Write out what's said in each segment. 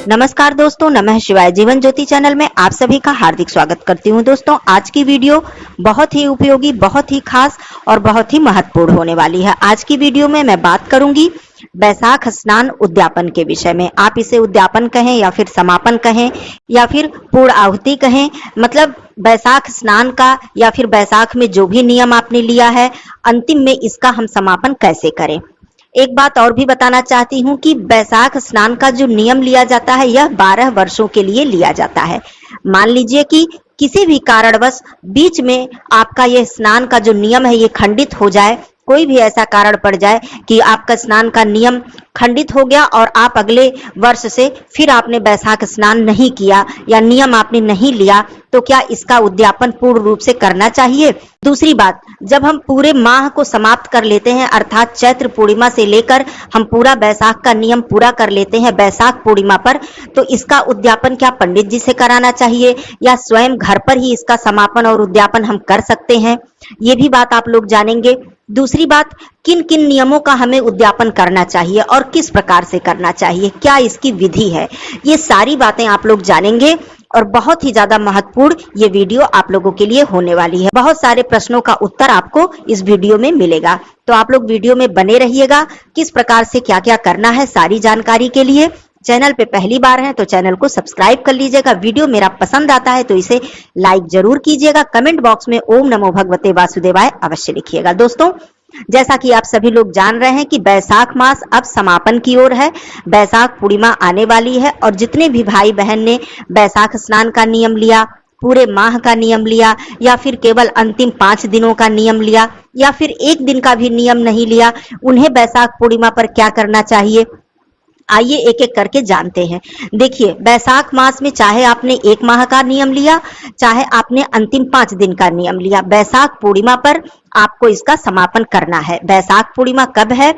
नमस्कार दोस्तों, नमः शिवाय। जीवन ज्योति चैनल में आप सभी का हार्दिक स्वागत करती हूं। दोस्तों, आज की वीडियो बहुत ही उपयोगी, बहुत ही खास और बहुत ही महत्वपूर्ण होने वाली है। आज की वीडियो में मैं बात करूंगी बैसाख स्नान उद्यापन के विषय में। आप इसे उद्यापन कहें या फिर समापन कहें या फिर पूर्ण आहुति कहें, मतलब बैसाख स्नान का या फिर बैसाख में जो भी नियम आपने लिया है, अंतिम में इसका हम समापन कैसे करें। एक बात और भी बताना चाहती हूँ कि बैसाख स्नान का जो नियम लिया जाता है यह 12 वर्षों के लिए लिया जाता है। मान लीजिए कि किसी भी कारणवश बीच में आपका यह स्नान का जो नियम है ये खंडित हो जाए, कोई भी ऐसा कारण पड़ जाए कि आपका स्नान का नियम खंडित हो गया और आप अगले वर्ष से फिर आपने बैसाख स्नान नहीं किया या नियम आपने नहीं लिया, तो क्या इसका उद्यापन पूर्ण रूप से करना चाहिए। दूसरी बात, जब हम पूरे माह को समाप्त कर लेते हैं, अर्थात चैत्र पूर्णिमा से लेकर हम पूरा बैसाख का नियम पूरा कर लेते हैं बैसाख पूर्णिमा पर, तो इसका उद्यापन क्या पंडित जी से कराना चाहिए या स्वयं घर पर ही इसका समापन और उद्यापन हम कर सकते हैं, ये भी बात आप लोग जानेंगे। दूसरी बात, किन किन नियमों का हमें उद्यापन करना चाहिए और किस प्रकार से करना चाहिए, क्या इसकी विधि है, ये सारी बातें आप लोग जानेंगे और बहुत ही ज्यादा महत्वपूर्ण ये वीडियो आप लोगों के लिए होने वाली है। बहुत सारे प्रश्नों का उत्तर आपको इस वीडियो में मिलेगा, तो आप लोग वीडियो में बने रहिएगा। किस प्रकार से क्या क्या करना है, सारी जानकारी के लिए चैनल पे पहली बार है तो चैनल को सब्सक्राइब कर लीजिएगा। वीडियो मेरा पसंद आता है तो इसे लाइक जरूर कीजिएगा। कमेंट बॉक्स में ओम नमो भगवते वासुदेवाय अवश्य लिखिएगा। दोस्तों, जैसा कि आप सभी लोग जान रहे हैं कि बैसाख मास अब समापन की ओर है, बैसाख पूर्णिमा आने वाली है और जितने भी भाई बहन ने बैसाख स्नान का नियम लिया, पूरे माह का नियम लिया या फिर केवल अंतिम 5 दिनों का नियम लिया या फिर 1 दिन का भी नियम नहीं लिया, उन्हें बैसाख पूर्णिमा पर क्या करना चाहिए, आइए एक एक करके जानते हैं। देखिए, बैसाख मास में चाहे आपने 1 माह का नियम लिया, चाहे आपने अंतिम 5 दिन का नियम लिया, बैसाख पूर्णिमा पर आपको इसका समापन करना है। बैसाख पूर्णिमा कब है?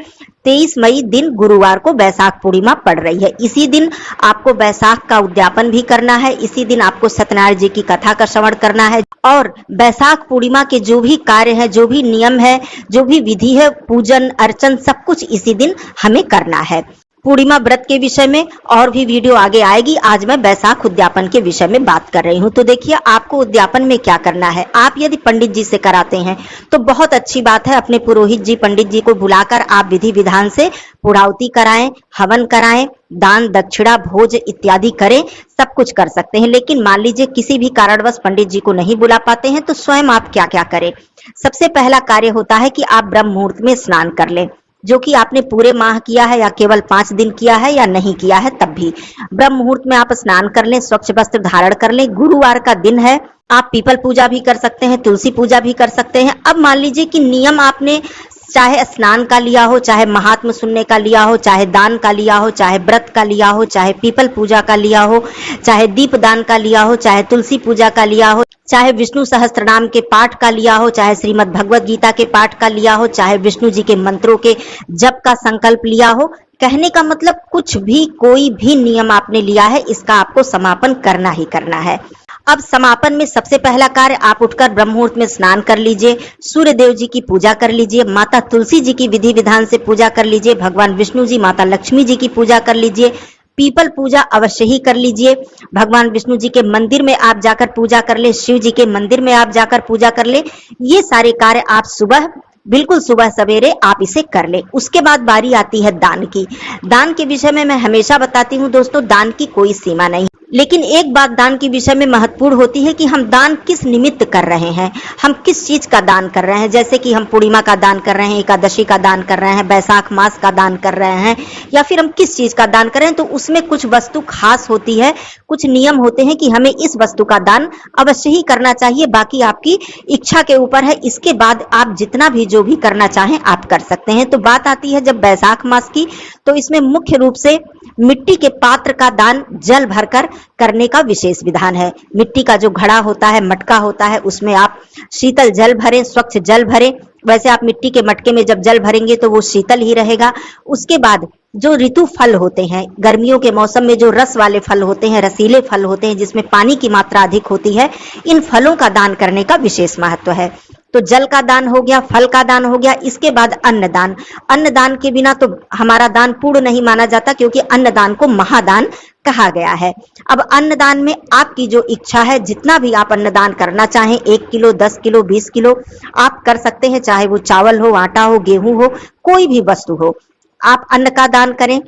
23 मई दिन गुरुवार को बैसाख पूर्णिमा पड़ रही है। इसी दिन आपको बैसाख का उद्यापन भी करना है, इसी दिन आपको सत्यनारायण जी की कथा का श्रवण करना है और बैसाख पूर्णिमा के जो भी कार्य है, जो भी नियम है, जो भी विधि है, पूजन अर्चन सब कुछ इसी दिन हमें करना है। पूर्णिमा व्रत के विषय में और भी वीडियो आगे आएगी। आज मैं बैसाख उद्यापन के विषय में बात कर रही हूँ। तो देखिए, आपको उद्यापन में क्या करना है। आप यदि पंडित जी से कराते हैं तो बहुत अच्छी बात है, अपने पुरोहित जी पंडित जी को बुलाकर आप विधि विधान से पूर्णाहुति कराएं, हवन कराएं, दान दक्षिणा भोज इत्यादि करें, सब कुछ कर सकते हैं। लेकिन मान लीजिए किसी भी कारणवश पंडित जी को नहीं बुला पाते हैं तो स्वयं आप क्या क्या करें। सबसे पहला कार्य होता है कि आप ब्रह्म मुहूर्त में स्नान कर लें, जो कि आपने पूरे माह किया है या केवल 5 दिन किया है या नहीं किया है, तब भी ब्रह्म मुहूर्त में आप स्नान कर लें, स्वच्छ वस्त्र धारण कर लें। गुरुवार का दिन है, आप पीपल पूजा भी कर सकते हैं, तुलसी पूजा भी कर सकते हैं। अब मान लीजिए कि नियम आपने चाहे स्नान का लिया हो, चाहे महात्म सुनने का लिया हो, चाहे दान का लिया हो, चाहे व्रत का लिया हो, चाहे पीपल पूजा का लिया हो, चाहे दीप दान का लिया हो, चाहे तुलसी पूजा का लिया हो, चाहे विष्णु सहस्त्रनाम के पाठ का लिया हो, चाहे श्रीमद् भगवत गीता के पाठ का लिया हो, चाहे विष्णु जी के मंत्रों के जप का संकल्प लिया हो, कहने का मतलब कुछ भी कोई भी नियम आपने लिया है, इसका आपको समापन करना ही करना है। अब समापन में सबसे पहला कार्य, आप उठकर ब्रह्म मुहूर्त में स्नान कर लीजिए, सूर्य देव जी की पूजा कर लीजिए, माता तुलसी जी की विधि विधान से पूजा कर लीजिए, भगवान विष्णु जी माता लक्ष्मी जी की पूजा कर लीजिए, पीपल पूजा अवश्य ही कर लीजिए, भगवान विष्णु जी के मंदिर में आप जाकर पूजा कर ले, शिव जी के मंदिर में आप जाकर पूजा कर ले। ये सारे कार्य आप सुबह, बिल्कुल सुबह सवेरे आप इसे कर ले। उसके बाद बारी आती है दान की। दान के विषय में मैं हमेशा बताती हूँ दोस्तों, दान की कोई सीमा नहीं, लेकिन एक बात दान के विषय में महत्वपूर्ण होती है कि हम दान किस निमित्त कर रहे हैं, हम किस चीज का दान कर रहे हैं। जैसे कि हम पूर्णिमा का दान कर रहे हैं, एकादशी का दान कर रहे हैं, बैसाख मास का दान कर रहे हैं, या फिर हम किस चीज का दान कर रहे हैं, तो उसमें कुछ वस्तु खास होती है, कुछ नियम होते हैं कि हमें इस वस्तु का दान अवश्य ही करना चाहिए। बाकी आपकी इच्छा के ऊपर है, इसके बाद आप जितना भी जो भी करना चाहें आप कर सकते हैं। तो बात आती है जब बैसाख मास की, तो इसमें मुख्य रूप से मिट्टी के पात्र का दान जल भरकर करने का विशेष विधान है। मिट्टी का जो घड़ा होता है, मटका होता है, उसमें आप शीतल जल भरें, स्वच्छ जल भरें। वैसे आप मिट्टी के मटके में जब जल भरेंगे तो वो शीतल ही रहेगा। उसके बाद जो ऋतु फल होते हैं, गर्मियों के मौसम में जो रस वाले फल होते हैं, रसीले फल होते हैं, जिसमें पानी की मात्रा अधिक होती है, इन फलों का दान करने का विशेष महत्व है। तो जल का दान हो गया, फल का दान हो गया। इसके बाद अन्नदान। अन्नदान के बिना तो हमारा दान पूर्ण नहीं माना जाता, क्योंकि अन्नदान को महादान कहा गया है। अब अन्नदान में आपकी जो इच्छा है, जितना भी आप अन्नदान करना चाहें, 1 किलो, 10 किलो, 20 किलो आप कर सकते हैं, चाहे वो चावल हो, आटा हो, गेहूं हो, कोई भी वस्तु हो, आप अन्न का दान करें।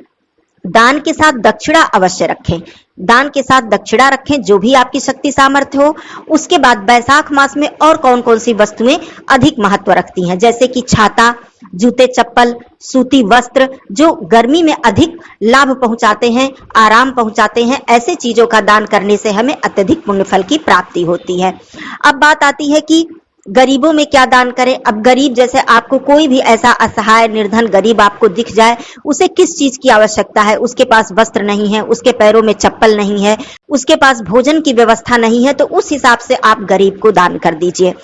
दान के साथ दक्षिणा अवश्य रखें, दान के साथ दक्षिणा रखें, जो भी आपकी शक्ति सामर्थ्य हो। उसके बाद बैसाख मास में और कौन कौन सी वस्तुएं अधिक महत्व रखती हैं, जैसे कि छाता, जूते चप्पल, सूती वस्त्र, जो गर्मी में अधिक लाभ पहुंचाते हैं, आराम पहुंचाते हैं, ऐसे चीजों का दान करने से हमें अत्यधिक पुण्य फल की प्राप्ति होती है। अब बात आती है कि गरीबों में क्या दान करें। अब गरीब, जैसे आपको कोई भी ऐसा असहाय निर्धन गरीब आपको दिख जाए, उसे किस चीज की आवश्यकता है, उसके पास वस्त्र नहीं है, उसके पैरों में चप्पल नहीं है, उसके पास भोजन की व्यवस्था नहीं है, तो उस हिसाब से आप गरीब को दान कर दीजिए।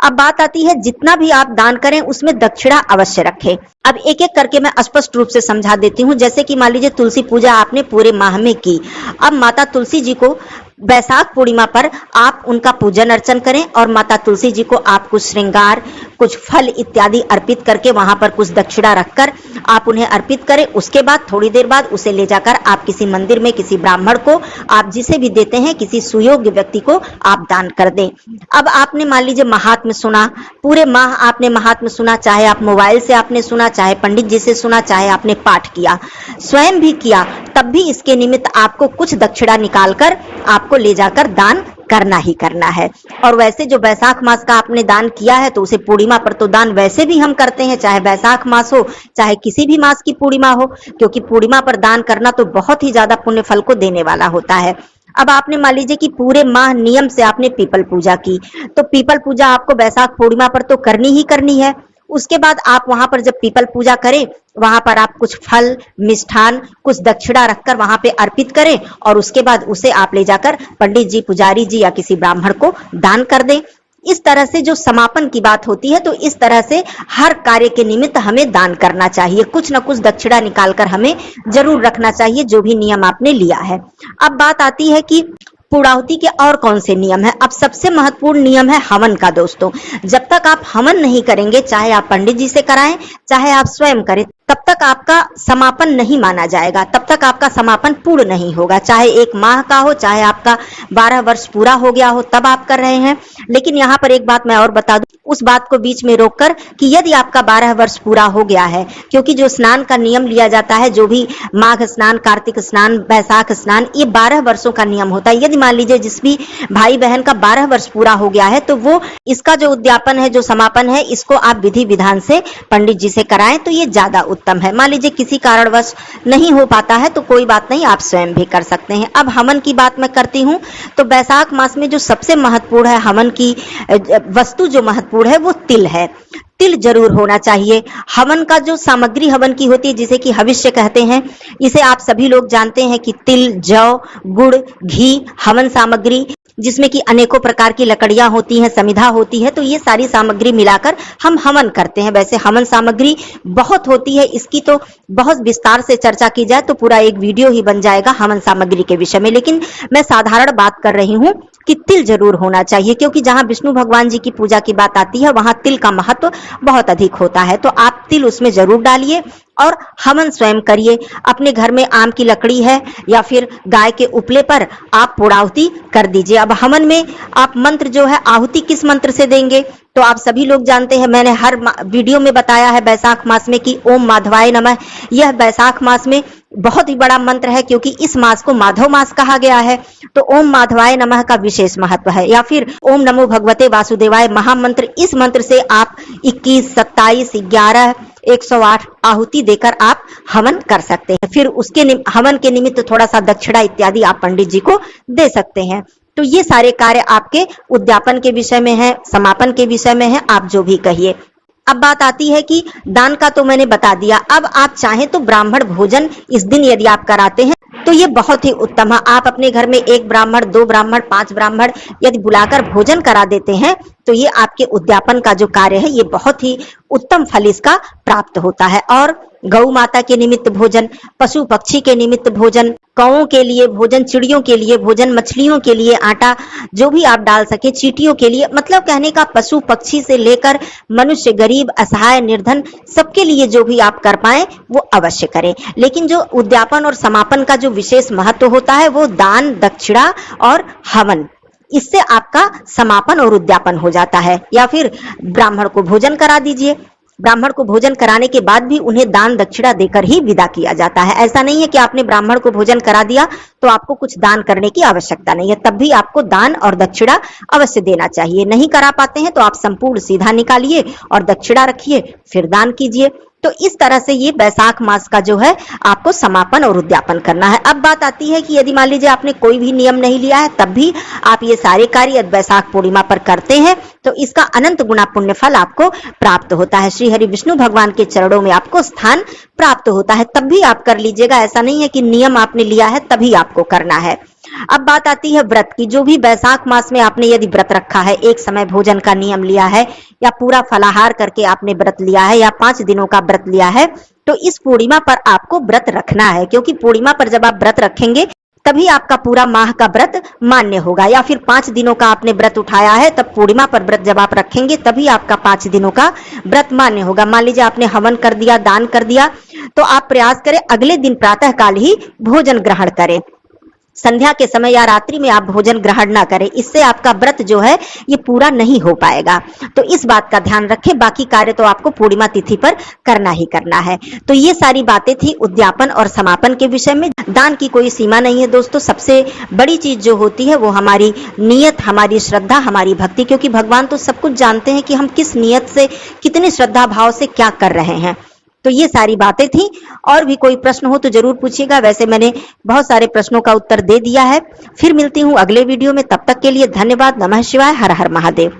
अब बात आती है, जितना भी आप दान करें उसमें दक्षिणा अवश्य रखें। अब एक एक करके मैं स्पष्ट रूप से समझा देती हूँ। जैसे कि मान लीजिए तुलसी पूजा आपने पूरे माह में की, अब माता तुलसी जी को बैसाख पूर्णिमा पर आप उनका पूजन अर्चन करें और माता तुलसी जी को आप कुछ श्रृंगार, कुछ फल इत्यादि अर्पित करके वहां पर कुछ दक्षिणा रखकर आप उन्हें अर्पित करें। उसके बाद थोड़ी देर बाद उसे ले जाकर आप किसी मंदिर में किसी ब्राह्मण को, आप जिसे भी देते हैं, किसी सुयोग्य व्यक्ति को आप दान कर दें। अब आपने मान लीजिए महात्म्य सुना, पूरे माह आपने महात्म्य सुना, चाहे आप मोबाइल से आपने सुना, चाहे पंडित जी से सुना, चाहे आपने पाठ किया, स्वयं भी किया, तब भी इसके निमित्त आपको कुछ दक्षिणा निकालकर आपको ले जाकर दान करना ही करना है। और वैसे जो बैसाख मास का आपने दान किया है, तो उसे पूर्णिमा पर तो दान वैसे भी हम करते हैं, चाहे बैसाख मास हो, चाहे किसी भी मास की पूर्णिमा हो, क्योंकि पूर्णिमा पर दान करना तो बहुत ही ज्यादा पुण्य फल को देने वाला होता है। अब आपने मान लीजिए कि पूरे माह नियम से आपने पीपल पूजा की, तो पीपल पूजा आपको बैसाख पूर्णिमा पर तो करनी ही करनी है। उसके बाद आप वहां पर जब पीपल पूजा करें, वहां पर आप कुछ फल, मिष्ठान, कुछ दक्षिणा रखकर वहां पे अर्पित करें और उसके बाद उसे आप ले जाकर पंडित जी, पुजारी जी या किसी ब्राह्मण को दान कर दें। इस तरह से जो समापन की बात होती है, तो इस तरह से हर कार्य के निमित्त हमें दान करना चाहिए, कुछ न कुछ दक्षिणा निकालकर हमें जरूर रखना चाहिए, जो भी नियम आपने लिया है। अब बात आती है कि पूर्णाहुति के और कौन से नियम है। अब सबसे महत्वपूर्ण नियम है हवन का। दोस्तों, जब तक आप हवन नहीं करेंगे, चाहे आप पंडित जी से कराएं, चाहे आप स्वयं करें, तब तक आपका समापन नहीं माना जाएगा, तब तक आपका समापन पूर्ण नहीं होगा। चाहे 1 माह का हो, चाहे आपका 12 वर्ष पूरा हो गया हो, तब आप कर रहे हैं। लेकिन यहाँ पर एक बात मैं और बता दूं, उस बात को बीच में रोककर कि यदि आपका 12 वर्ष पूरा हो गया है, क्योंकि जो स्नान का नियम लिया जाता है, जो भी माघ स्नान, कार्तिक स्नान, बैसाख स्नान, ये 12 वर्षों का नियम होता है। यदि मान लीजिए जिस भी भाई बहन का 12 वर्ष पूरा हो गया है, तो वो इसका जो उद्यापन है, जो समापन है, इसको आप विधि विधान से पंडित जी से कराएं, तो ये ज्यादा उत्तम है। मान लीजिए किसी कारणवश नहीं हो पाता है, तो कोई बात नहीं, आप स्वयं भी कर सकते हैं। अब हवन की बात मैं करती हूँ, तो बैसाख मास में जो सबसे महत्वपूर्ण है, हवन की वस्तु जो महत्वपूर्ण है, वो तिल है। तिल जरूर होना चाहिए। हवन का जो सामग्री हवन की होती है, जिसे कि हविष्य कहते हैं, इसे आप सभी लोग जानते हैं कि तिल, जौ, गुड़, घी, हवन सामग्री, जिसमें कि अनेकों प्रकार की लकड़ियां होती हैं, समिधा होती है, तो ये सारी सामग्री मिलाकर हम हवन करते हैं। वैसे हवन सामग्री बहुत होती है, इसकी तो बहुत विस्तार से चर्चा की जाए तो पूरा एक वीडियो ही बन जाएगा हवन सामग्री के विषय में, लेकिन मैं साधारण बात कर रही हूँ कि तिल जरूर होना चाहिए, क्योंकि जहां विष्णु भगवान जी की पूजा की बात आती है, वहां तिल का महत्व बहुत अधिक होता है। तो आप तिल उसमें जरूर डालिए और हवन स्वयं करिए। अपने घर में आम की लकड़ी है या फिर गाय के उपले पर आप पूर्णाहुति कर दीजिए। अब हवन में आप मंत्र जो है, आहुति किस मंत्र से देंगे, तो आप सभी लोग जानते हैं, मैंने हर वीडियो में बताया है बैसाख मास में कि ओम माधवाय नमः। यह बैसाख मास में बहुत ही बड़ा मंत्र है, क्योंकि इस मास को माधव मास कहा गया है। तो ओम माधवाय नमः का विशेष महत्व है, या फिर ओम नमो भगवते वासुदेवाय महामंत्र, इस मंत्र से आप 21, 27, 11, 108 आहुति देकर आप हवन कर सकते हैं। फिर उसके हवन के निमित्त थोड़ा सा दक्षिणा इत्यादि आप पंडित जी को दे सकते हैं। तो ये सारे कार्य आपके उद्यापन के विषय में है, समापन के विषय में है, आप जो भी कहिए। अब बात आती है कि दान का तो मैंने बता दिया। अब आप चाहें तो ब्राह्मण भोजन इस दिन यदि आप कराते हैं, तो ये बहुत ही उत्तम है। आप अपने घर में 1 ब्राह्मण, 2 ब्राह्मण, 5 ब्राह्मण यदि बुलाकर भोजन करा देते हैं, तो ये आपके उद्यापन का जो कार्य है ये बहुत ही उत्तम फल इसका प्राप्त होता है। और गौ माता के निमित्त भोजन, पशु पक्षी के निमित्त भोजन, कौओं के लिए भोजन, चिड़ियों के लिए भोजन, मछलियों के लिए आटा, जो भी आप डाल सके, चींटियों के लिए, मतलब कहने का पशु पक्षी से लेकर मनुष्य, गरीब, असहाय, निर्धन, सबके लिए जो भी आप कर पाए वो अवश्य करें। लेकिन जो उद्यापन और समापन का जो विशेष महत्व होता है वो दान, दक्षिणा और हवन, इससे आपका समापन और उद्यापन हो जाता है। या फिर ब्राह्मण को भोजन करा दीजिए, ब्राह्मण को भोजन कराने के बाद भी उन्हें दान दक्षिणा देकर ही विदा किया जाता है। ऐसा नहीं है कि आपने ब्राह्मण को भोजन करा दिया तो आपको कुछ दान करने की आवश्यकता नहीं है, तब भी आपको दान और दक्षिणा अवश्य देना चाहिए। नहीं करा पाते हैं तो आप संपूर्ण सीधा निकालिए और दक्षिणा रखिए, फिर दान कीजिए। तो इस तरह से ये वैशाख मास का जो है आपको समापन और उद्यापन करना है। अब बात आती है कि यदि मान लीजिए आपने कोई भी नियम नहीं लिया है तब भी आप ये सारे कार्य वैशाख पूर्णिमा पर करते हैं तो इसका अनंत गुना पुण्य फल आपको प्राप्त होता है। श्री हरि विष्णु भगवान के चरणों में आपको स्थान प्राप्त होता है, तब भी आप कर लीजिएगा। ऐसा नहीं है कि नियम आपने लिया है तभी आपको करना है। अब बात आती है व्रत की। जो भी वैशाख मास में आपने यदि व्रत रखा है, एक समय भोजन का नियम लिया है या पूरा फलाहार करके आपने व्रत लिया है या 5 दिनों का व्रत लिया है, तो इस पूर्णिमा पर आपको व्रत रखना है, क्योंकि पूर्णिमा पर जब आप व्रत रखेंगे तभी आपका पूरा माह का व्रत मान्य होगा। या फिर 5 दिनों का आपने व्रत उठाया है तब पूर्णिमा पर व्रत जब आप रखेंगे तभी आपका 5 दिनों का व्रत मान्य होगा। मान लीजिए आपने हवन कर दिया, दान कर दिया, तो आप प्रयास करें अगले दिन प्रातः काल ही भोजन ग्रहण करें। संध्या के समय या रात्रि में आप भोजन ग्रहण ना करें, इससे आपका व्रत जो है ये पूरा नहीं हो पाएगा। तो इस बात का ध्यान रखें। बाकी कार्य तो आपको पूर्णिमा तिथि पर करना ही करना है। तो ये सारी बातें थी उद्यापन और समापन के विषय में। दान की कोई सीमा नहीं है दोस्तों। सबसे बड़ी चीज जो होती है वो हमारी नियत, हमारी श्रद्धा, हमारी भक्ति, क्योंकि भगवान तो सब कुछ जानते हैं कि हम किस नियत से, कितने श्रद्धा भाव से क्या कर रहे हैं। तो ये सारी बातें थी। और भी कोई प्रश्न हो तो जरूर पूछिएगा। वैसे मैंने बहुत सारे प्रश्नों का उत्तर दे दिया है। फिर मिलती हूँ अगले वीडियो में, तब तक के लिए धन्यवाद। नमः शिवाय, हर हर महादेव।